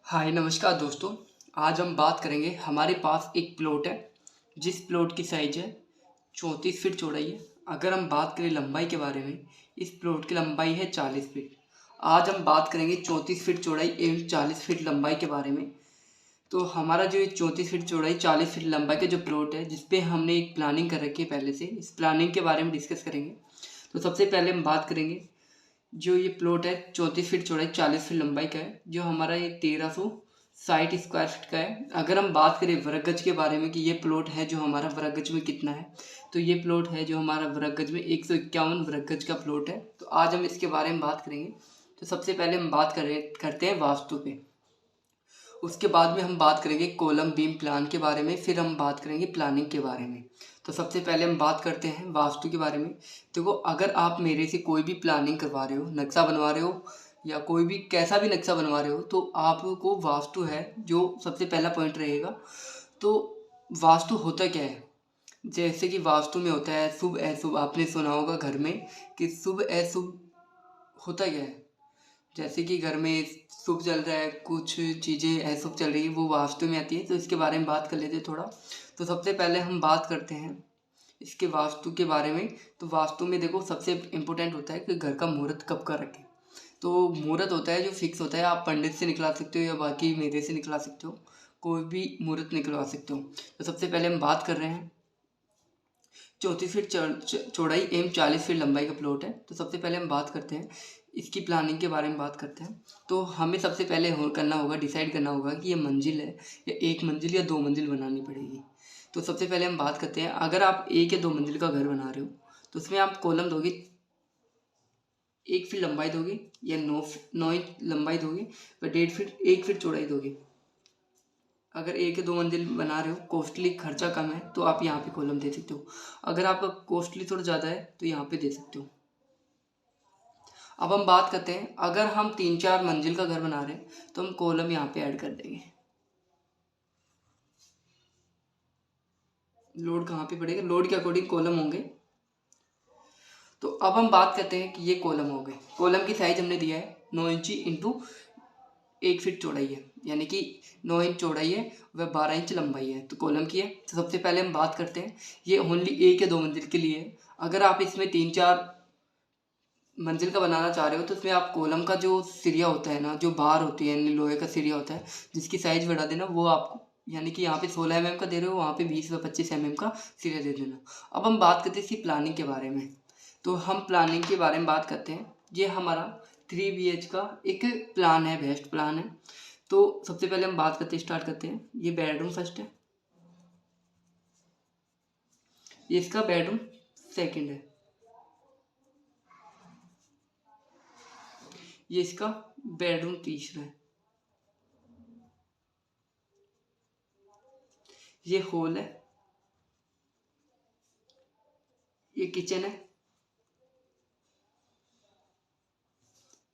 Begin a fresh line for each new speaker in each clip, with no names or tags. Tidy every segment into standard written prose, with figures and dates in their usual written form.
हाय नमस्कार दोस्तों। आज हम बात करेंगे, हमारे पास एक प्लॉट है जिस प्लॉट की साइज है 34 फीट चौड़ाई है। अगर हम बात करें लंबाई के बारे में, इस प्लॉट की लंबाई है 40 फीट। आज हम बात करेंगे 34 फीट चौड़ाई एवं 40 फीट लंबाई के बारे में। तो हमारा जो ये 34 फीट चौड़ाई 40 फीट लंबाई का जो प्लॉट है, जिसपे हमने एक प्लानिंग कर रखी है पहले से, इस प्लानिंग के बारे में डिस्कस करेंगे। तो सबसे पहले हम बात करेंगे, जो ये प्लॉट है 34 फीट चौड़ाई 40 फीट लंबाई का है, जो हमारा ये 1360 स्क्वायर फीट का है। अगर हम बात करें वर्ग गज के बारे में कि ये प्लॉट है जो हमारा वर्ग गज में कितना है, तो ये प्लॉट है जो हमारा वर्ग गज में 151 वर्ग गज का प्लॉट है। तो आज हम इसके बारे में बात करेंगे। तो सबसे पहले हम बात करते हैं वास्तु पे। उसके बाद में हम बात करेंगे कॉलम बीम प्लान के बारे में, फिर हम बात करेंगे प्लानिंग के बारे में। तो सबसे पहले हम बात करते हैं वास्तु के बारे में। देखो, अगर आप मेरे से कोई भी प्लानिंग करवा रहे हो, नक्शा बनवा रहे हो या कोई भी कैसा भी नक्शा बनवा रहे हो, तो आपको वास्तु है जो सबसे पहला पॉइंट रहेगा। तो वास्तु होता क्या है? जैसे कि वास्तु में होता है शुभ अशुभ। आपने सुना होगा घर में कि शुभ अशुभ होता क्या है। जैसे कि घर में शुभ चल रहा है, कुछ चीज़ें अशुभ चल रही है, वो वास्तु में आती है। तो इसके बारे में बात कर लेते हैं थोड़ा। तो सबसे पहले हम बात करते हैं इसके वास्तु के बारे में। तो वास्तु में देखो, सबसे इम्पोर्टेंट होता है कि घर का मुहूर्त कब का रखें। तो मुहूर्त होता है जो फिक्स होता है, आप पंडित से निकला सकते हो या बाकी मेरे से निकला सकते हो, कोई भी मुहूर्त निकलवा सकते हो। तो सबसे पहले हम बात कर रहे हैं 34 फीट चौड़ाई एवं 40 फीट लंबाई का प्लॉट है। तो सबसे पहले हम बात करते हैं इसकी प्लानिंग के बारे में बात करते हैं। तो हमें सबसे पहले करना होगा, डिसाइड करना होगा कि ये मंजिल है या एक मंजिल या दो मंजिल बनानी पड़ेगी। तो सबसे पहले हम बात करते हैं, अगर आप एक या दो मंजिल का घर बना रहे हो, तो उसमें आप कॉलम दोगे 1 फीट लंबाई दोगे या 9 इंच लंबाई दोगे, व 1.5 फीट 1 फीट चौड़ाई दोगे। अगर एक या दो मंजिल बना रहे हो, कॉस्टली खर्चा कम है, तो आप यहाँ पे कॉलम दे सकते हो। अगर आपका कॉस्टली थोड़ा ज़्यादा है तो यहाँ पे दे सकते हो। अब हम बात करते हैं, अगर हम 3-4 मंजिल का घर बना रहे हैं तो हम कॉलम यहाँ पे ऐड कर देंगे। लोड कहाँ पे पड़ेगा, लोड के अकॉर्डिंग कॉलम होंगे। तो अब हम बात करते हैं कि ये कॉलम हो गए। कॉलम की साइज हमने दिया है 9 इंची इंटू 1 फीट चौड़ाई है, यानी कि 9 इंच चौड़ाई है वह 12 इंच लंबाई है। तो कॉलम की है। तो सबसे पहले हम बात करते हैं, ये ओनली एक या दो मंजिल के लिए है। अगर आप इसमें 3-4 मंजिल का बनाना चाह रहे हो, तो इसमें आप कॉलम का जो सिरिया होता है ना, जो बार होती है, यानी लोहे का सिरिया होता है, जिसकी साइज बढ़ा देना, वो आपको, यानी कि यहाँ पे 16 mm का दे रहे हो, वहाँ पे 20 व 25 mm का सिरिया दे देना। अब हम बात करते हैं इसकी प्लानिंग के बारे में। तो हम प्लानिंग के बारे में बात करते हैं। ये हमारा 3 BH का एक प्लान है, बेस्ट प्लान है। तो सबसे पहले हम बात करते स्टार्ट करते हैं। ये बेडरूम फर्स्ट है, ये इसका बेडरूम सेकंड है, ये इसका बेडरूम तीसरा है, ये हॉल है, ये किचन है,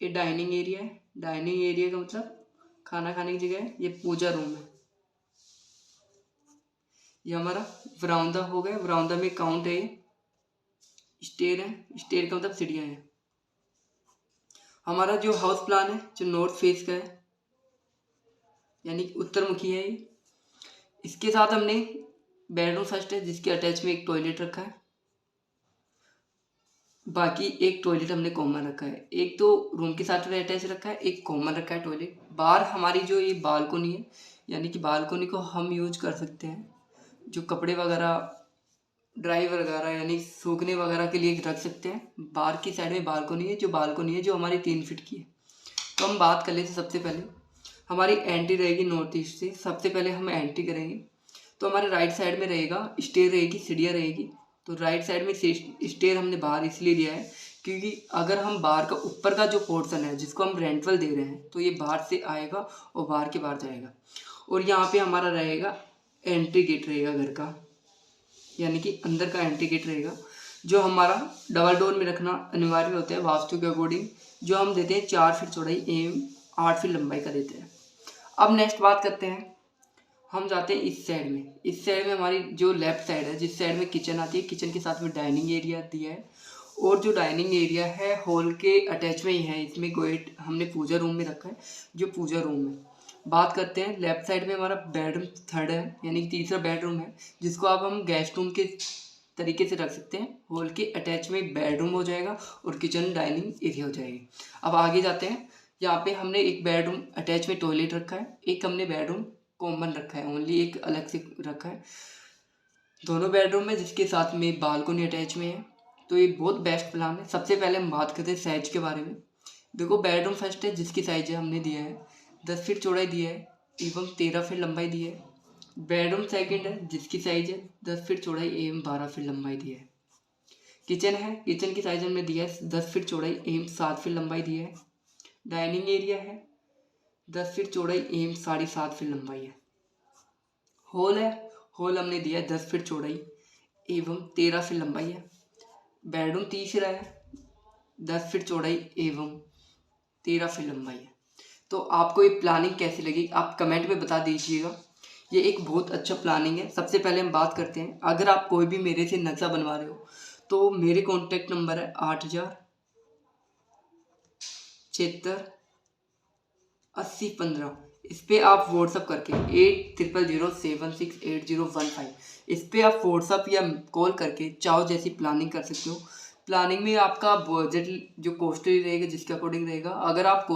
ये डाइनिंग एरिया है। डाइनिंग एरिया का मतलब खाना खाने की जगह है। ये पूजा रूम है। ये हमारा वरांदा हो गया, वरांदा में काउंट है, ये स्टेयर है, स्टेयर का मतलब सीढ़ियाँ हैं। हमारा जो हाउस प्लान है जो नॉर्थ फेस का है, यानी उत्तरमुखी है ये। इसके साथ हमने बेडरूम फर्स्ट है, जिसके अटैच में एक टॉयलेट रखा है। बाकी एक टॉयलेट हमने कॉमन रखा है, एक तो रूम के साथ में अटैच रखा है, एक कॉमन रखा है टॉयलेट। बाहर हमारी जो ये बालकोनी है, यानी कि बालकोनी को हम यूज कर सकते हैं, जो कपड़े वगैरह ड्राई वगैरह यानी सूखने वगैरह के लिए रख सकते हैं। बाहर की साइड में बालकोनी है जो हमारी 3 फीट की है। तो हम बात कर लेते हैं, सबसे पहले हमारी एंट्री रहेगी नॉर्थ ईस्ट से। सबसे पहले हम एंट्री करेंगे तो हमारे राइट साइड में रहेगा स्टेयर रहेगी, सीढ़ियाँ रहेगी। तो राइट साइड में स्टेयर हमने बाहर इसलिए दिया है क्योंकि अगर हम बाहर का ऊपर का जो पोर्शन है जिसको हम रेंटल दे रहे हैं, तो ये बाहर से आएगा और बाहर के बाहर जाएगा। और यहाँ पे हमारा रहेगा एंट्री गेट रहेगा घर का, यानी कि अंदर का एंट्री गेट रहेगा, जो हमारा डबल डोर में रखना अनिवार्य होता है वास्तु के अकॉर्डिंग, जो हम देते हैं 4 फीट चौड़ाई एवं 8 फीट लंबाई का देते हैं। अब नेक्स्ट बात करते हैं, हम जाते हैं इस साइड में। इस साइड में हमारी जो लेफ्ट साइड है, जिस साइड में किचन आती है, किचन के साथ में डाइनिंग एरिया दिया है। और जो डाइनिंग एरिया है हॉल के अटैच में ही है, इसमें गेट हमने पूजा रूम में रखा है, जो पूजा रूम है। बात करते हैं लेफ्ट साइड में हमारा बेडरूम थर्ड है, यानी कि तीसरा बेडरूम है, जिसको आप हम गेस्ट रूम के तरीके से रख सकते हैं। हॉल के अटैच में एक बेडरूम हो जाएगा और किचन डाइनिंग एरिया हो जाएगी। अब आगे जाते हैं। यहाँ पे हमने एक बेडरूम अटैच में टॉयलेट रखा है, एक हमने बेडरूम कॉमन रखा है, ओनली एक अलग से रखा है दोनों बेडरूम में, जिसके साथ में बालकनी अटैच में है। तो ये बहुत बेस्ट प्लान है। सबसे पहले हम बात करते हैं साइज के बारे में। देखो बेडरूम फर्स्ट है, जिसकी साइज है हमने दिया है 10 फीट चौड़ाई दिया है एवं 13 फीट लंबाई दी है। बेडरूम सेकंड है, जिसकी साइज है 10 फीट चौड़ाई एवं 12 फीट लंबाई दी है। किचन है, किचन की साइज हमने दिया है 10 फीट चौड़ाई एवं 7 फीट लंबाई दी है। डाइनिंग एरिया है 10 फीट चौड़ाई एवं 7.5 फीट लंबाई है। हॉल है, हॉल हमने दिया है 10 फीट चौड़ाई एवं 13 फीट लंबाई है। बेडरूम तीसरा है 10 फीट चौड़ाई एवं 13 फीट लंबाई है। तो आपको ये प्लानिंग कैसी लगी आप कमेंट में बता दीजिएगा। ये एक बहुत अच्छा प्लानिंग है। सबसे पहले हम बात करते हैं, अगर आप कोई भी मेरे से नक्शा बनवा रहे हो तो मेरे कॉन्टैक्ट नंबर है 80768015। इस पर आप व्हाट्सअप करके 8000768015 इस पर आप व्हाट्सअप या कॉल करके चाहो जैसी प्लानिंग कर सकते हो। प्लानिंग में आपका बजट जो कॉस्टली रहेगा जिसके अकॉर्डिंग रहेगा। अगर आप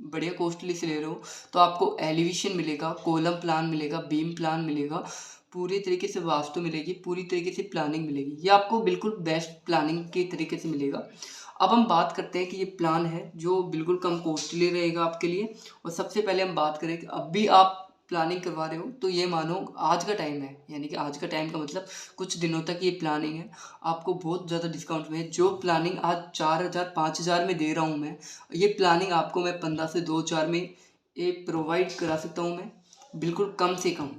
बढ़िया कॉस्टली से ले रहे हो तो आपको एलिवेशन मिलेगा, कॉलम प्लान मिलेगा, बीम प्लान मिलेगा, पूरी तरीके से वास्तु मिलेगी, पूरी तरीके से प्लानिंग मिलेगी। ये आपको बिल्कुल बेस्ट प्लानिंग के तरीके से मिलेगा। अब हम बात करते हैं कि ये प्लान है जो बिल्कुल कम कॉस्टली रहेगा आपके लिए। और सबसे पहले हम बात करें कि अब भी आप प्लानिंग करवा रहे हो तो ये मानो आज का टाइम है, यानी कि आज का टाइम का मतलब कुछ दिनों तक ये प्लानिंग है। आपको बहुत ज़्यादा डिस्काउंट में जो प्लानिंग आज 4000 5000 में दे रहा हूँ मैं, ये प्लानिंग आपको मैं 15 से 2000 में ये प्रोवाइड करा सकता हूँ मैं, बिल्कुल कम से कम।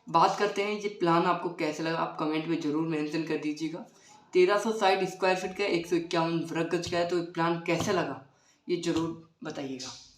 बात करते हैं ये प्लान आपको कैसे लगा, आप कमेंट में ज़रूर मेंशन कर दीजिएगा। 1360 स्क्वायर फीट का 151 वर्ग गज का है, तो ये प्लान कैसा लगा ये ज़रूर बताइएगा।